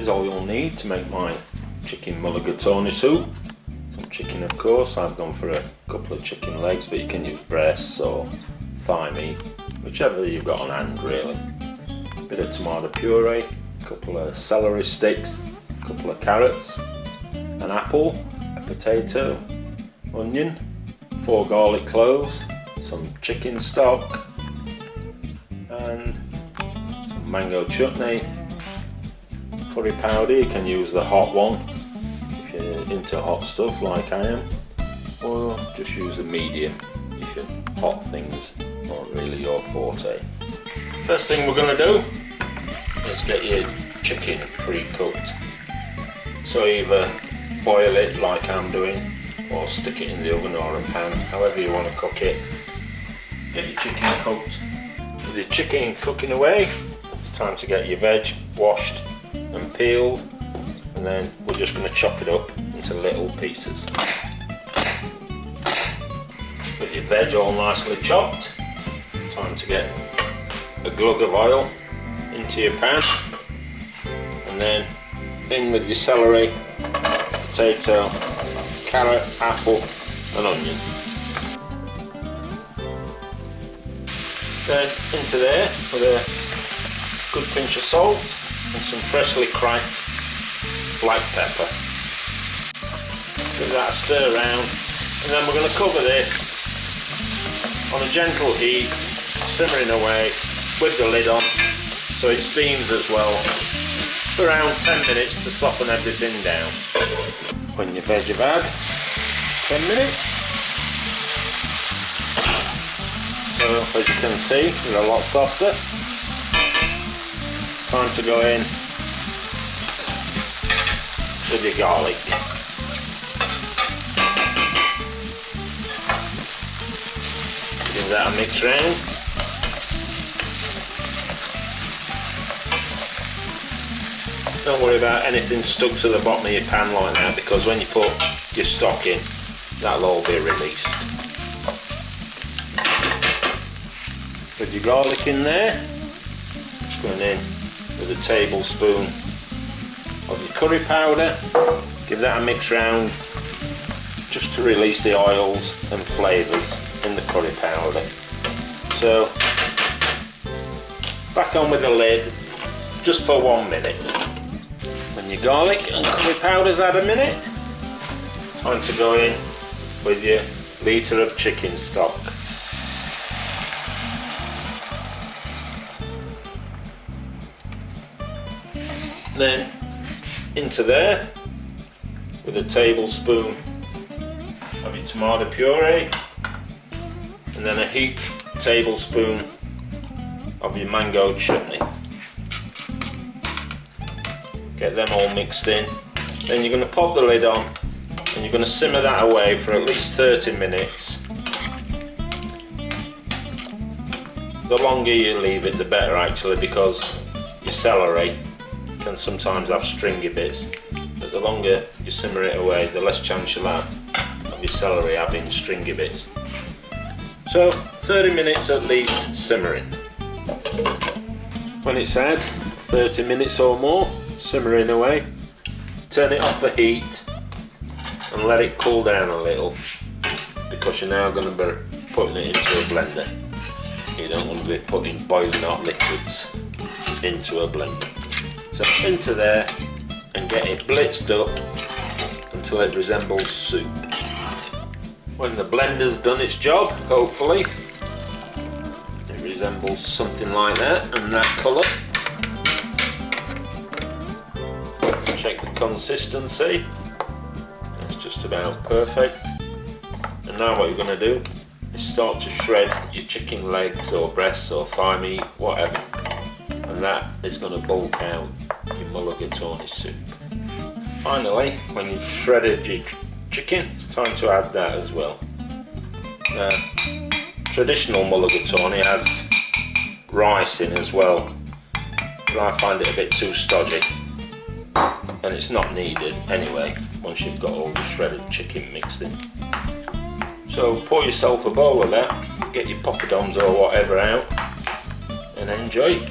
is all you'll need to make my chicken mulligatawny soup. Some chicken, of course. I've gone for a couple of chicken legs, but you can use breasts or thigh meat, whichever you've got on hand really. A bit of tomato puree, a couple of celery sticks, a couple of carrots, an apple, a potato, onion, 4 garlic cloves, some chicken stock, and some mango chutney, curry powder. You can use the hot one if you're into hot stuff like I am, or just use the medium if your hot things aren't really your forte. First thing we're going to do is get your chicken pre-cooked. So either boil it like I'm doing, or stick it in the oven or a pan, however you want to cook it. Get your chicken cooked. With your chicken cooking away, it's time to get your veg washed and peeled, and then we're just going to chop it up into little pieces. With your veg all nicely chopped, time to get a glug of oil into your pan, and then in with your celery, potato, carrot, apple and onion. Then into there with a good pinch of salt and some freshly cracked black pepper. Give that a stir around, and then we're going to cover this on a gentle heat, simmering away with the lid on so it steams as well for around 10 minutes to soften everything down. When your veg have had 10 minutes, so as you can see they're a lot softer. Time to go in with your garlic. Give that a mix round. Don't worry about anything stuck to the bottom of your pan like that, because when you put your stock in, that'll all be released. With your garlic in there, just going in with a tablespoon of your curry powder. Give that a mix round just to release the oils and flavours in the curry powder. So back on with the lid just for 1 minute. When your garlic and curry powder's had a minute, time to go in with your litre of chicken stock. Then into there with a tablespoon of your tomato puree, and then a heaped tablespoon of your mango chutney. Get them all mixed in. Then you're going to pop the lid on and you're going to simmer that away for at least 30 minutes. The longer you leave it, the better actually, because your celery can sometimes have stringy bits, but the longer you simmer it away, the less chance you'll have of your celery having stringy bits. So 30 minutes at least simmering. When it's had 30 minutes or more simmering away, turn it off the heat and let it cool down a little, because you're now going to be putting it into a blender. You don't want to be putting boiling hot liquids into a blender. So into there and get it blitzed up until it resembles soup. When the blender's done its job, hopefully it resembles something like that and that colour. Check the consistency, it's just about perfect. And now what you're going to do is start to shred your chicken legs or breasts or thigh meat, whatever, and that is going to bulk out your mulligatawny soup. Finally, when you've shredded your chicken, it's time to add that as well. Now, traditional mulligatawny has rice in as well, but I find it a bit too stodgy, and it's not needed anyway once you've got all the shredded chicken mixed in. So pour yourself a bowl of that, get your poppadoms or whatever out and enjoy.